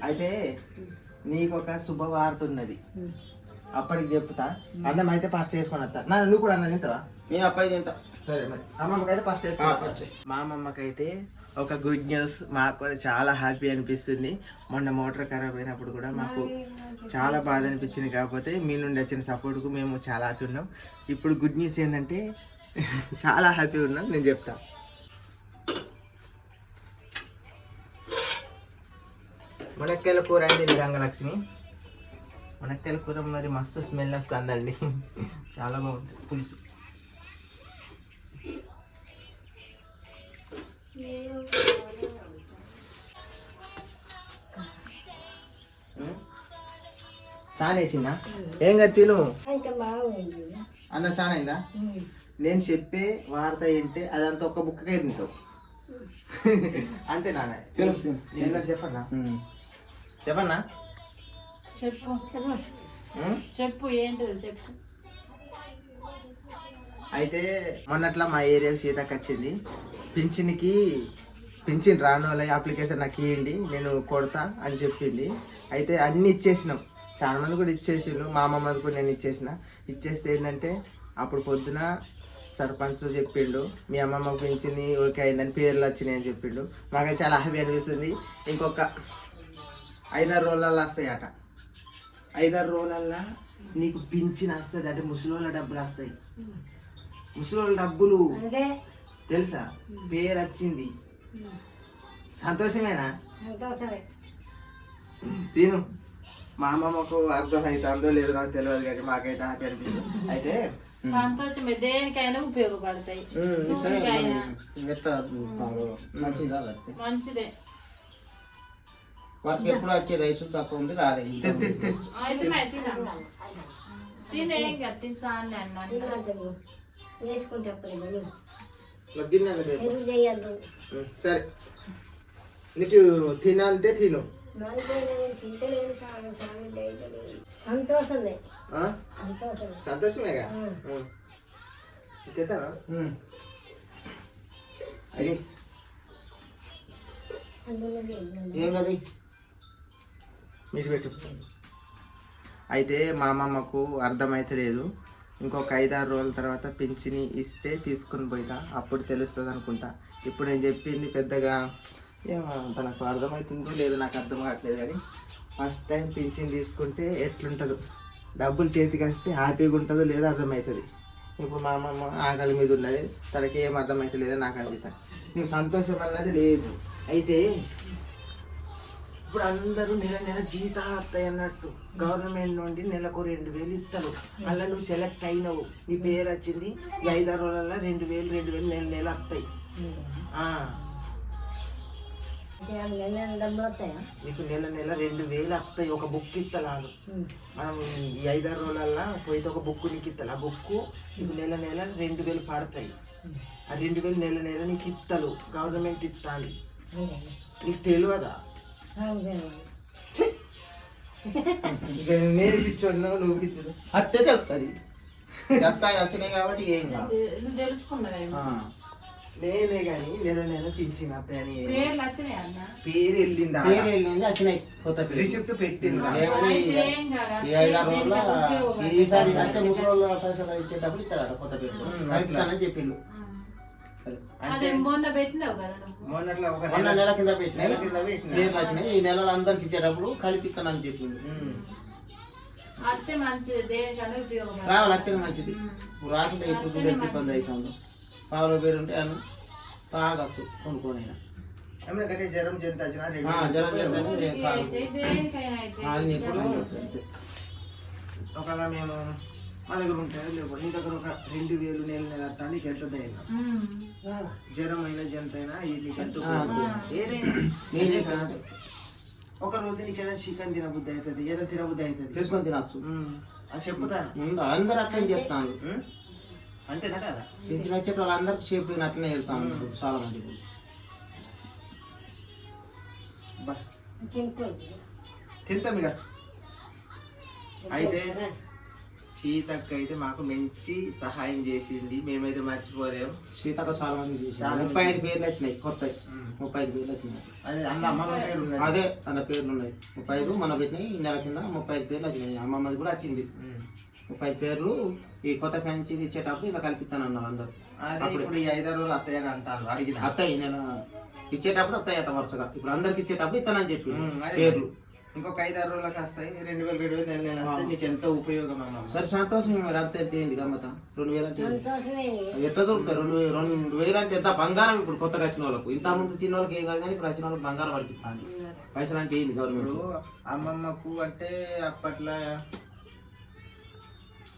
అయితే నీకు ఒక శుభవార్త ఉన్నది, అప్పటికి చెప్తా. అన్నం అయితే ఫస్ట్ వేసుకొని వస్తా. నువ్వు కూడా అన్నం తింటావా? నేను అప్పటికి తింటా. సరే మరి అమ్మమ్మకైతే ఫస్ట్ వేసుకో. మా అమ్మమ్మకైతే ఒక గుడ్ న్యూస్, మాకు కూడా చాలా హ్యాపీ అనిపిస్తుంది. మొన్న మోటార్ ఖరాబ్ అయినప్పుడు కూడా మాకు చాలా బాధ అనిపించింది, కాకపోతే మీ నుండి వచ్చిన సపోర్ట్కు మేము చాలా హ్యాపీ ఉన్నాం. ఇప్పుడు గుడ్ న్యూస్ ఏంటంటే చాలా హ్యాపీ ఉన్నాం, నేను చెప్తా. మునక్కాయల కూర అండి గంగలక్ష్మి. మునక్కాయల కూర మరి మస్తు స్మెల్ వస్తుందండి, చాలా బాగుంటుంది పులుసు. చానేసిందా? ఏం కదా తిను. అన్న చానైందా? నేను చెప్పే వార్త ఏంటి అదంతా ఒక్క బుక్కకే తింటావు అంతే నాన్న. చెప్పన్నా చెప్పన్నా చెప్పు ఏంటిది చెప్పు. అయితే మొన్నట్లా మా ఏరియాకి సీతకు వచ్చింది పింఛన్ రాను వాళ్ళ అప్లికేషన్ నాకు ఇవ్వండి నేను కొడతా అని చెప్పింది. అయితే అన్నీ ఇచ్చేసినాం, చాలా మంది కూడా ఇచ్చేసిండు, మా అమ్మమ్మది కూడా నేను ఇచ్చేస్తే ఏంటంటే అప్పుడు పొద్దున సర్పంచ్ చెప్పిండు మీ అమ్మమ్మకు పింఛని ఓకే అయిందని పేర్లు వచ్చినాయి అని చెప్పిండు. మాకైతే చాలా హ్యాపీ అనిపిస్తుంది. ఇంకొక 5-6 రోజులలో వస్తాయట. 5-6 రోజులల్లో నీకు పింఛన్ వస్తుంది, అంటే ముసలోళ్ళ డబ్బులు వస్తాయి. ముసలోళ్ళ డబ్బులు తెలుసా? పేరు వచ్చింది, సంతోషమేనా? తిను. మా అమ్మమ్మకు అర్థం అవుతుందో లేదో నాకు తెలియదు, కానీ మాకైతే హ్యాపీ అనిపిస్తుంది. అయితే సంతోషమే, దేనికైనా ఉపయోగపడతాయి. మంచిదే. వర్షం ఎప్పుడు వచ్చేది ఐసు తక్కువ ఉంది రాలేదు. సరే నీకు తినాలంటే తిను. సంతోషమేగా తింటారా? అది ఏమది మీరు పెట్టు. అయితే మా అమ్మమ్మకు అర్థమైతే లేదు, ఇంకొక 5-6 రోజుల తర్వాత పింఛని ఇస్తే తీసుకుని పోయితా, అప్పుడు తెలుస్తుంది అనుకుంటా. ఇప్పుడు నేను చెప్పింది పెద్దగా తనకు అర్థమవుతుందో లేదో నాకు అర్థం కావట్లేదు, కానీ ఫస్ట్ టైం పింఛన్ తీసుకుంటే ఎట్లుంటుందో, డబ్బులు చేతికి వస్తే హ్యాపీగా ఉంటుందో లేదో అర్థమవుతుంది. ఇప్పుడు మా అమ్మమ్మ ఆకలి మీద ఉన్నది, తనకి ఏం అర్థమవుతుంది లేదో నాకు అడుగుతాను. నీకు సంతోషం అన్నది లేదు. అయితే ఇప్పుడు అందరూ నెల జీతాలు వస్తాయి అన్నట్టు, గవర్నమెంట్ నుండి నెలకు 2,000 ఇస్తారు. అలా నువ్వు సెలెక్ట్ అయినావు, నీ పేరు వచ్చింది. ఈ 5-6 రోజులలో 2,000 నెల వస్తాయి. నీకు నెల 2,000 వస్తాయి. ఒక బుక్ ఇస్తలాలు మనం ఈ 5-6 రోజులల్లో పోయితే ఒక బుక్ నీకు ఇస్తాను. ఆ బుక్ నీకు నెల 2,000 పడతాయి. ఆ 2,000 నెల నీకు ఇస్తాను, గవర్నమెంట్ ఇస్తాను. నీకు తెలియదా? నేర్పించు నువ్వు పిచ్చు అత్తే చెప్తుంది. వచ్చినాయి కాబట్టి ఏం కాదు, నేనే కానీ నెల పింఛన్ అత్తని పేరు వెళ్ళింది, వచ్చినాయి. కొత్త రిసిప్ట్ పెట్టింది. ఈసారి వచ్చే ముసలి పైసలు ఇచ్చేటప్పుడు ఇస్తారట కొత్త పేరు చెప్పిండు. మొన్న నెల కింద పెట్టినాయి, పేర్లు వచ్చినాయి. ఈ నెలలు అందరికి ఇచ్చేటప్పుడు కలిపిస్తానని చెప్పింది. రావాలి అత్తే మంచిది. రాకుండా ఇప్పుడు ఎంత ఇబ్బంది అవుతుంది. పావుల పేరు ఉంటే అని తాగచ్చు కొనుక్కొని. జ్వరం జంత ఒకవేళ మేము మా దగ్గర ఉంటుంది లేకపోతే నీ దగ్గర ఒక 2,000 నెల వస్తా, నీకు ఎంత అయినా జ్వరం అయినా జంత అయినా నీకు ఎంత ఏదైనా నేనే కాదు. ఒక రోజు నీకు ఏదైనా చికెన్ తినబుద్ధి అవుతుంది, ఏదైనా తినబుద్ధి అవుతుంది, చేసుకొని తినచ్చు అది చెప్పుతా. అందరు అట్లనే చెప్తాను, అంతేనా కదా? పింఛన్ వచ్చే వాళ్ళందరికీ చెప్పిన అట్లనే వెళ్తాను చాలా మంది. తింటాం ఇక. అయితే సీతక్క అయితే మాకు మంచి సహాయం చేసింది, మేమైతే మర్చిపోలేము. సీతక్క చాలా మంది చేశారు. 35 పేర్లు వచ్చినాయి కొత్తవి. 35 పేర్లు వచ్చినాయి. అదే అన్న అమ్మమ్మ పేరు ఉన్నది. అదే తన పేర్లు ఉన్నాయి 35. మన పెట్టినాయి ఈ నెల కింద 35 పేర్లు వచ్చినాయి. అమ్మమ్మది కూడా వచ్చింది 35 పేర్లు. ఈ కొత్త పెన్షన్ ఇచ్చేటప్పుడు ఇలా కల్పిస్తానన్నారు అందరు. అదే ఇప్పుడు ఈ 5 రోజులు అత్తయ్య అంటారు, అడిగిన అత్తయ్య నేను ఇచ్చేటప్పుడు అత్తయ్యట వరుసగా. ఇప్పుడు అందరికి ఇచ్చేటప్పుడు ఇస్తానని చెప్పి అదే పేర్లు. ఇంకొక 5-6 రోజులకు వస్తాయి. 2000 2000 నెల వస్తాయి. నీకు ఎంతో ఉపయోగం అమ్మమ్మ. సరే సంతోషం. మరి అంత అంటే ఏంది గమ్మత? 2000 అంటే అవి ఎట్లా దొరుకుతాయి? 2000 అంటే ఎంత బంగారం ఇప్పుడు కొత్తగా వచ్చిన వాళ్ళకు. ఇంత ముందు తిన్న వాళ్ళకి ఏం కాదు కానీ ఇప్పుడు వచ్చిన వాళ్ళకి బంగారం పడిపిస్తాను. పైసలు అంటే ఏంది గవర్నమెంట్? ఇప్పుడు అమ్మమ్మకు అంటే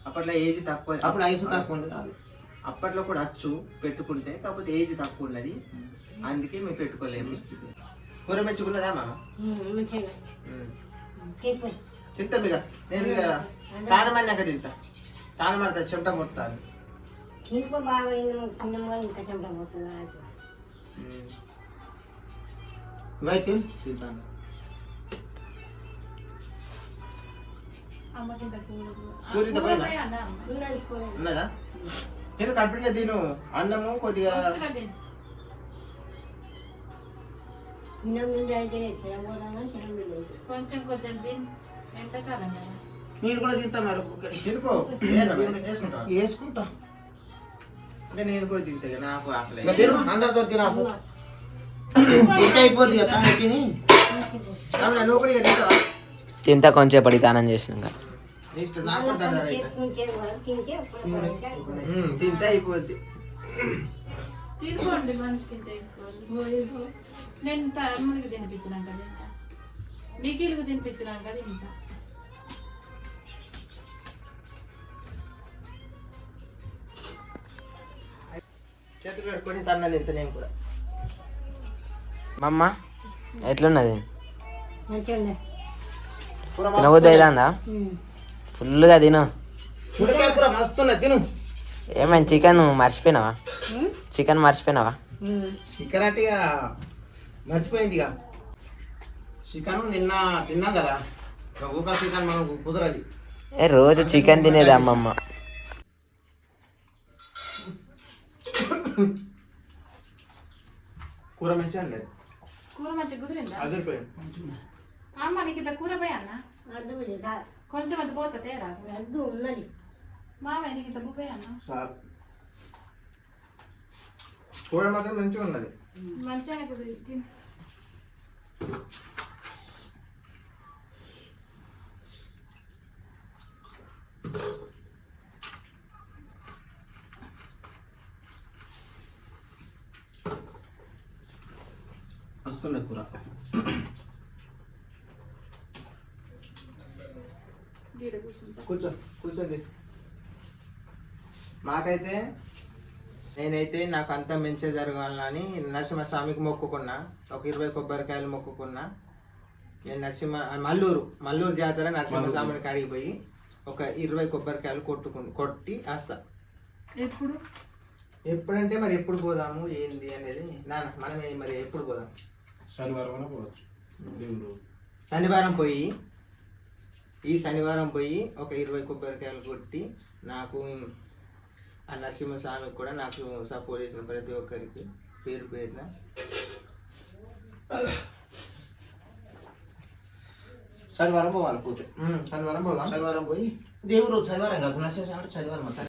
అప్పట్లో ఏజ్ తక్కువ. అప్పుడు ఐసు తక్కువ ఉండే రాదు. అప్పట్లో కూడా వచ్చు పెట్టుకుంటే, కాకపోతే ఏజ్ తక్కువ ఉన్నది, అందుకే మేము పెట్టుకోలేము. కూర మెచ్చుకున్నదా మామ? తింటాం ఇక. నేను ఇక కారం అన్నాక తింటా. చాలా మంది చెమట మొత్తాను. ఇవైతే తింటాను. అమ్మకింత కూర ఇంత పోయినా? కూర ఉన్నదా? నేను కంప్లీట్గా తిను. అన్నము కొద్దిగా కొంచెం కొంచెం తిని ఎంతకాలం కదా. నేను కూడా తింటా మరి ఒక్కొక్కటి. తినుకో. వేసుకుంటా వేసుకుంటా. అంటే నేను కూడా తింటా ఇక, నాకు ఆకలి. ఇక తిను, అందరితో తినాకు. తింటే అయిపోద్ది కదా తిని. అవునా, నువ్వు కూడా ఇక తింటావా? తింతా కొంచెం పడి తానం చేసినాక. నెక్స్ట్ నాకు కూడా తింటారా ఇక? తింటే అయిపోద్ది. తీసుకోండి, మనిషికి తీసుకోండి. నేను అమ్మకి తినిపించినాక తింటా, నీకు తినిపించినాక తింటా. చేతులు పెట్టుకొని తన్న తింటా నేను కూడా. మా అమ్మ ఎట్లున్నది? తినబుద్ధి అవుతుందా? ఫుల్గా తిను. ఉడకాయ కూర మస్తున్నది తిను. ఏమైనా చికెన్ మర్చిపోయినావా? చికెన్ మర్చిపోయినావా? చికెన్ అంటే ఇక మర్చిపోయింది. ఇక చికెన్ నిన్న తిన్నాం కదా, ఇక ఊకా చికెన్ మనకు కుదరది. రోజు చికెన్ తినేది అమ్మమ్మ. కూర మంచిగా లేదు. కూర మంచిగా కుదిరిందా? అదిరిపోయింది. అమ్మ నీకు ఇంత కూర పోయి అన్న కొంచెం అది పోతా తేరా ఉన్నది. మామయ్య నీకు ఇంత పోయి అన్న చాలు. కూర మాత్రం మంచిగా ఉన్నది. మంచిగా కుదిరి తిని. వస్తున్నది కూర. కూర్చో కూర్చోండి. మాకైతే నేనైతే నాకు అంతా మంచిగా జరగాలని నరసింహస్వామికి మొక్కుకున్నా. ఒక 20 కొబ్బరికాయలు మొక్కుకున్నా. నేను మల్లూరు జాతర నరసింహస్వామిని కాడికి పోయి ఒక 20 కొబ్బరికాయలు కొట్టి వస్తా. ఎప్పుడంటే మరి ఎప్పుడు పోదాము ఏంది అనేది నాన్న, మనమే మరి ఎప్పుడు పోదాం? శనివారం పోయి ఈ శనివారం పోయి ఒక 20 కొబ్బరికాయలు కొట్టి, నాకు ఆ నరసింహస్వామికి కూడా నాకు సపోర్ట్ చేసిన ప్రతి ఒక్కరికి పేరు పేరున శనివారం పోవాలి పోతే. శనివారం పోదాం. శనివారం పోయి దేవుడు శనివారం కాదు, నరసింహస్వామి శనివారం అంతా